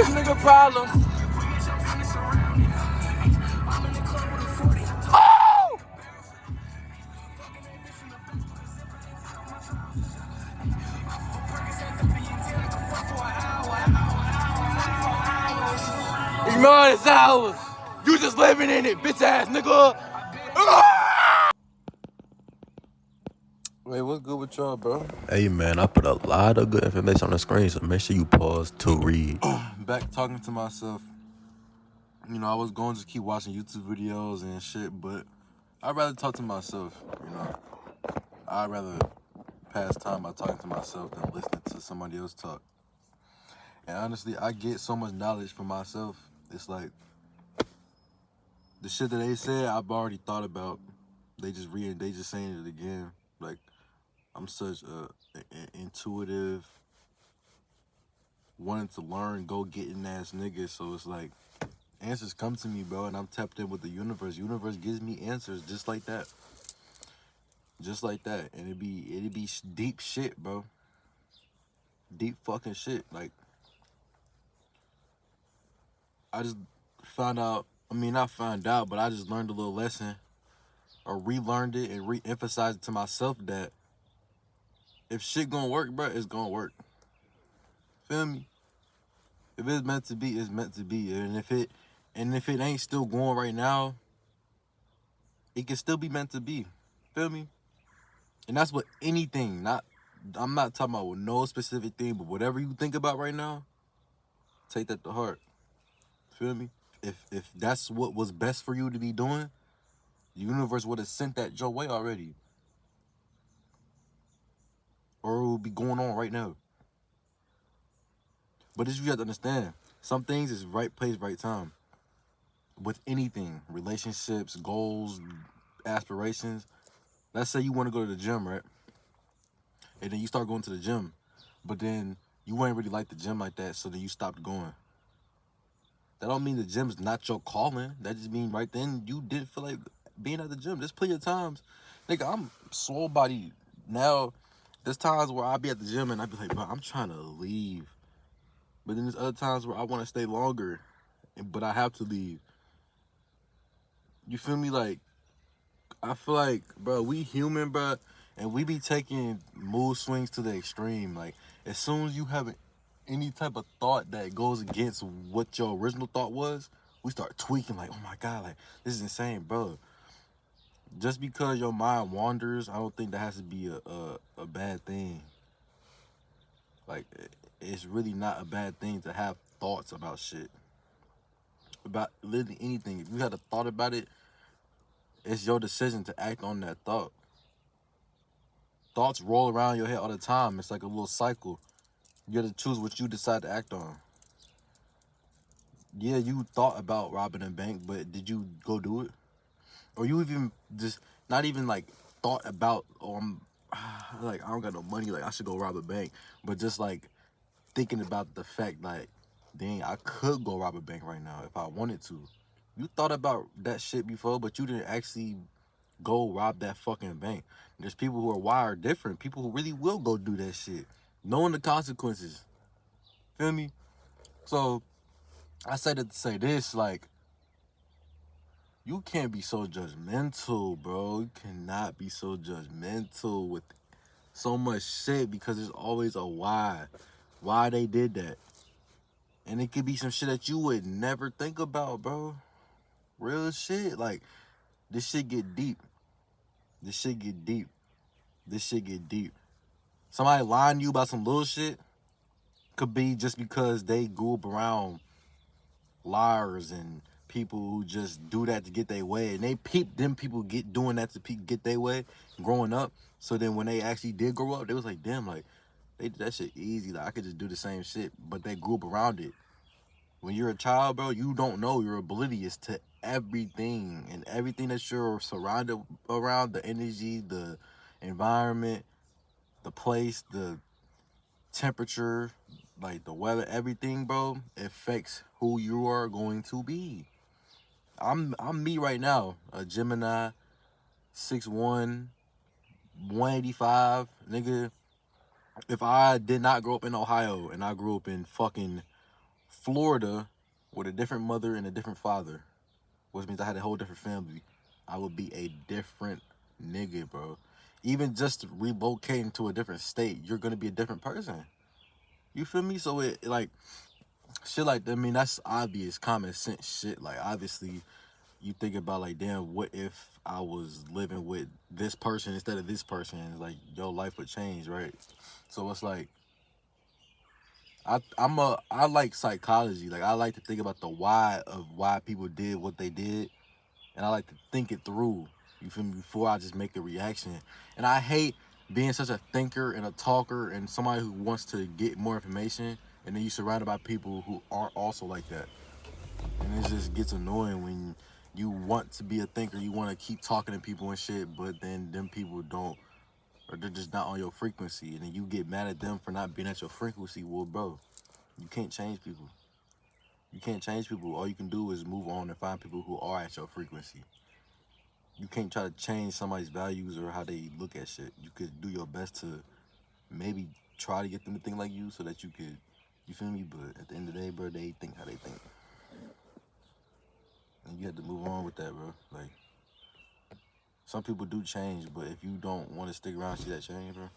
nigga problems. It's more than hours. You just living in it, bitch ass nigga. Wait, what's good with y'all, bro? Hey man, I put a lot of good information on the screen, so make sure you pause to read. Back talking to myself. You know, I was going to keep watching YouTube videos and shit, but I'd rather talk to myself, you know. I'd rather pass time by talking to myself than listening to somebody else talk. And honestly, I get so much knowledge from myself. It's like the shit that they said, I've already thought about. They just saying it again. Like, I'm such a intuitive, wanting to learn, go getting ass nigga. So it's like answers come to me, bro, and I'm tapped in with the universe. Universe gives me answers just like that. Just like that. And it'd be deep shit, bro. Deep fucking shit. Like, I just found out, not found out, but I just learned a little lesson or relearned it and re-emphasized it to myself that if shit gonna work, bro, it's gonna work. Feel me? If it's meant to be, it's meant to be. And if it ain't still going right now, it can still be meant to be. Feel me? And that's what anything, I'm not talking about no specific thing, but whatever you think about right now, take that to heart. Feel me? If that's what was best for you to be doing, the universe would have sent that your way already. Or it would be going on right now. But this you have to understand. Some things is right place, right time. With anything, relationships, goals, aspirations. Let's say you want to go to the gym, right? And then you start going to the gym, but then you ain't really like the gym like that, so then you stopped going. That don't mean the gym's not your calling. That just mean right then you didn't feel like being at the gym. There's plenty of times, nigga, I'm swole body now. There's times where I'll be at the gym and I'll be like, bro, I'm trying to leave. But then there's other times where I want to stay longer, but I have to leave. You feel me? Like, I feel like, bro, we human, bro, and we be taking mood swings to the extreme. Like, as soon as you have any type of thought that goes against what your original thought was, we start tweaking like, oh my God, like, this is insane, bro. Just because your mind wanders, I don't think that has to be a bad thing. Like, it's really not a bad thing to have thoughts about shit. About literally anything. If you had a thought about it, it's your decision to act on that thought. Thoughts roll around your head all the time. It's like a little cycle. You gotta choose what you decide to act on. Yeah, you thought about robbing a bank, but did you go do it? Or you even just not even like thought about, oh, like, I don't got no money, like I should go rob a bank. But just like thinking about the fact like, dang, I could go rob a bank right now if I wanted to. You thought about that shit before, but you didn't actually go rob that fucking bank. There's people who are wired different. People who really will go do that shit, knowing the consequences. Feel me? So I say that to say this, like, you can't be so judgmental, bro. You cannot be so judgmental with so much shit because there's always a why. Why they did that. And it could be some shit that you would never think about, bro. Real shit. Like, this shit get deep. This shit get deep. This shit get deep. Somebody lying to you about some little shit could be just because they grew up around liars and people who just do that to get their way. And they peep them people doing that to get their way growing up. So then when they actually did grow up, they was like, damn, like, they did that shit easy. Like, I could just do the same shit. But they grew up around it. When you're a child, bro, you don't know. You're oblivious to everything. And everything that you're surrounded around, the energy, the environment, the place, the temperature, like the weather, everything, bro, affects who you are going to be. I'm me right now, a Gemini, 6'1", 185, nigga. If I did not grow up in Ohio and I grew up in fucking Florida with a different mother and a different father, which means I had a whole different family, I would be a different nigga, bro. Even just relocating to a different state, you're gonna be a different person. You feel me? So it like shit like I mean that's obvious common sense shit. Like obviously you think about like damn, what if I was living with this person instead of this person? Like your life would change, right? So it's like I like psychology. Like I like to think about the why of why people did what they did, and I like to think it through. You feel me? Before I just make a reaction. And I hate being such a thinker and a talker and somebody who wants to get more information, and then you surrounded by people who aren't also like that. And it just gets annoying when you want to be a thinker, you want to keep talking to people and shit, but then them people don't, or they're just not on your frequency, and then you get mad at them for not being at your frequency. Well, bro, you can't change people. You can't change people. All you can do is move on and find people who are at your frequency. You can't try to change somebody's values or how they look at shit. You could do your best to maybe try to get them to think like you so that you could, you feel me? But at the end of the day, bro, they think how they think. And you have to move on with that, bro. Like, some people do change, but if you don't want to stick around, see that change, bro,